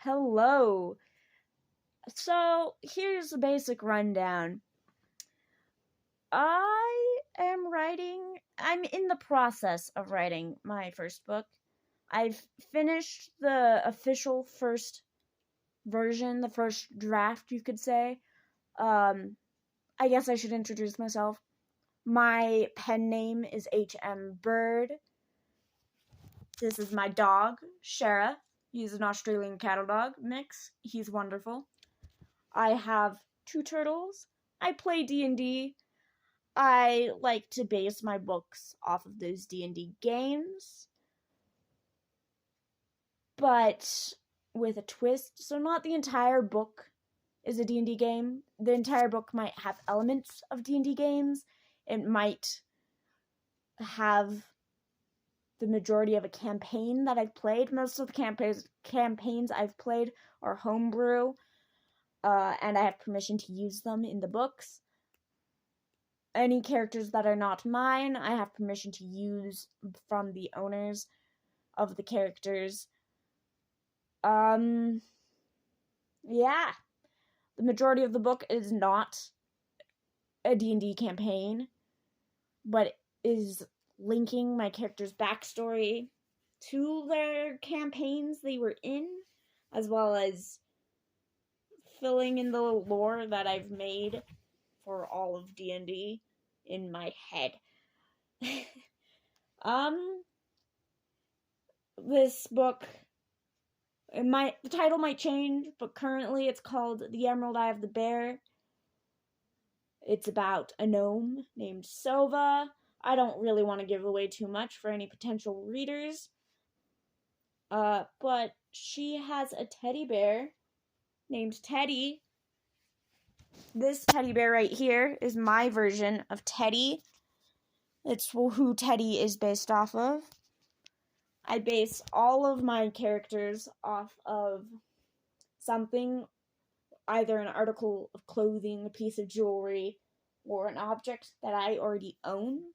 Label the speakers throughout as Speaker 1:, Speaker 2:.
Speaker 1: Hello. So, here's the basic rundown. I'm in the process of writing my first book. I've finished the official first version, the first draft, you could say. I guess I should introduce myself. My pen name is H.M. Bird. This is my dog, Shara. He's an Australian cattle dog mix. He's wonderful. I have two turtles. I play D&D. I like to base my books off of those D&D games, but with a twist. So not the entire book is a D&D game. The entire book might have elements of D&D games. It might have the majority of a campaign that I've played. Most of the campaigns I've played are homebrew, and I have permission to use them in the books. Any characters that are not mine, I have permission to use from the owners of the characters. Yeah. The majority of the book is not a D&D campaign, but is linking my characters' backstory to their campaigns they were in, as well as filling in the lore that I've made for all of D&D in my head. This book, the title might change, but currently it's called The Emerald Eye of the Bear. It's about a gnome named Sova. I don't really want to give away too much for any potential readers. But she has a teddy bear named Teddy. This teddy bear right here is my version of Teddy. It's who Teddy is based off of. I base all of my characters off of something, either an article of clothing, a piece of jewelry, or an object that I already own.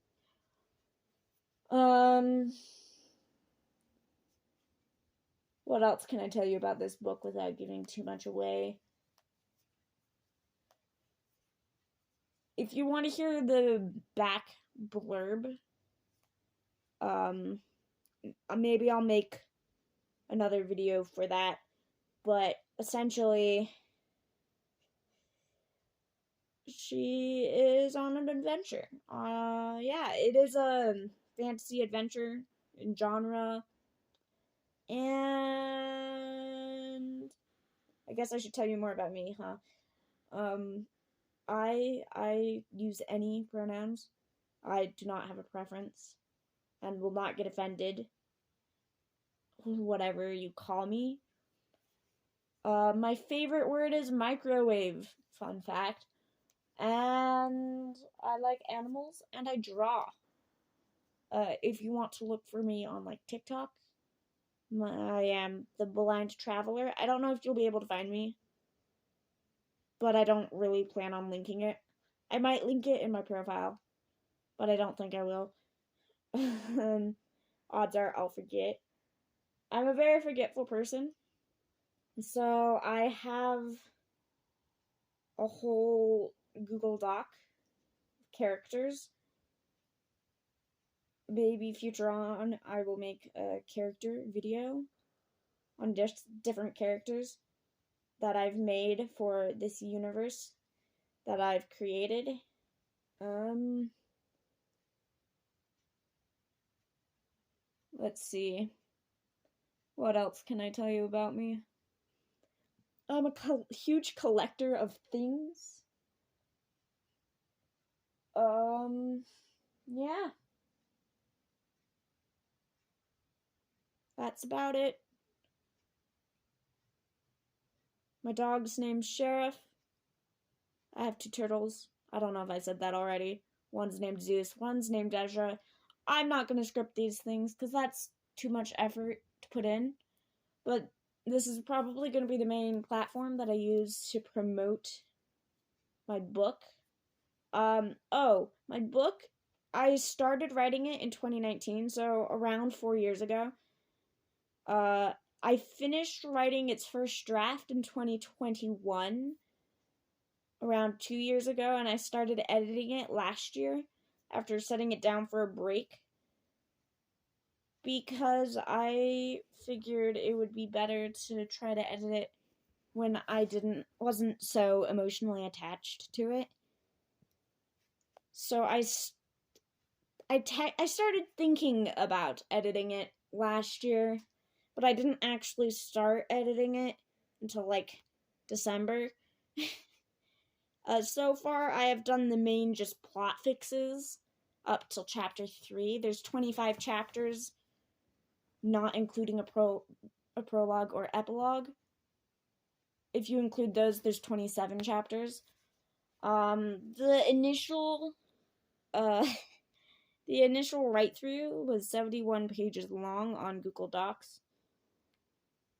Speaker 1: What else can I tell you about this book without giving too much away? If you want to hear the back blurb, maybe I'll make another video for that. But essentially, she is on an adventure. Yeah, it is a fantasy adventure in genre. And I guess I should tell you more about me, huh? I use any pronouns. I do not have a preference and will not get offended whatever you call me. My favorite word is microwave, fun fact. And I like animals and I draw. If you want to look for me on like TikTok, I am the Blind Traveler. I don't know if you'll be able to find me, but I don't really plan on linking it. I might link it in my profile, but I don't think I will. Odds are I'll forget. I'm a very forgetful person, so I have a whole Google Doc of characters. Maybe future on, I will make a character video on just different characters that I've made for this universe that I've created. Let's see. What else can I tell you about me? I'm a huge collector of things. Yeah. That's about it. My dog's name's Sheriff. I have two turtles. I don't know if I said that already. One's named Zeus, one's named Ezra. I'm not going to script these things because that's too much effort to put in. But this is probably going to be the main platform that I use to promote my book. My book, I started writing it in 2019, so around 4 years ago. I finished writing its first draft in 2021, around 2 years ago, and I started editing it last year after setting it down for a break because I figured it would be better to try to edit it when I wasn't so emotionally attached to it. So I started thinking about editing it last year, but I didn't actually start editing it until like December. So far, I have done the main just plot fixes up till chapter 3. There's 25 chapters, not including a prologue or epilogue. If you include those, there's 27 chapters. The initial write through was 71 pages long on Google Docs,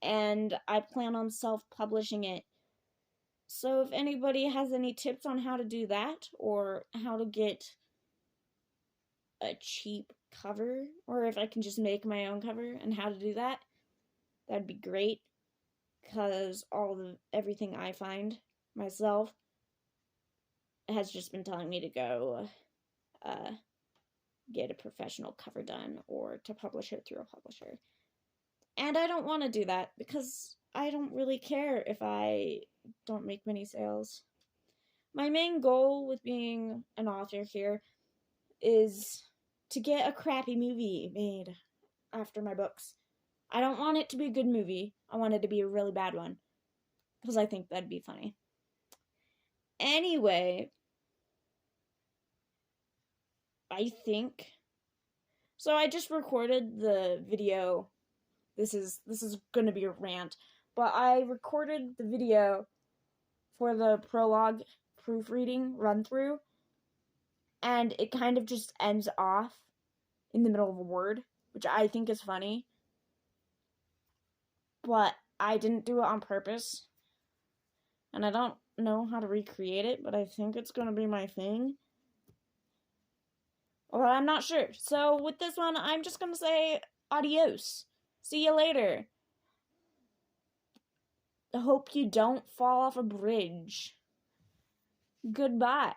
Speaker 1: and I plan on self-publishing it. So if anybody has any tips on how to do that, or how to get a cheap cover, or if I can just make my own cover and how to do that, that'd be great, because everything I find myself has just been telling me to go get a professional cover done or to publish it through a publisher. And I don't want to do that because I don't really care if I don't make many sales. My main goal with being an author here is to get a crappy movie made after my books. I don't want it to be a good movie. I want it to be a really bad one because I think that'd be funny. Anyway, I think so. I just recorded the video. This is going to be a rant, but I recorded the video for the prologue proofreading run through, and it kind of just ends off in the middle of a word, which I think is funny. But I didn't do it on purpose, and I don't know how to recreate it, but I think it's going to be my thing. Well, I'm not sure. So with this one, I'm just going to say adios. See you later. I hope you don't fall off a bridge. Goodbye.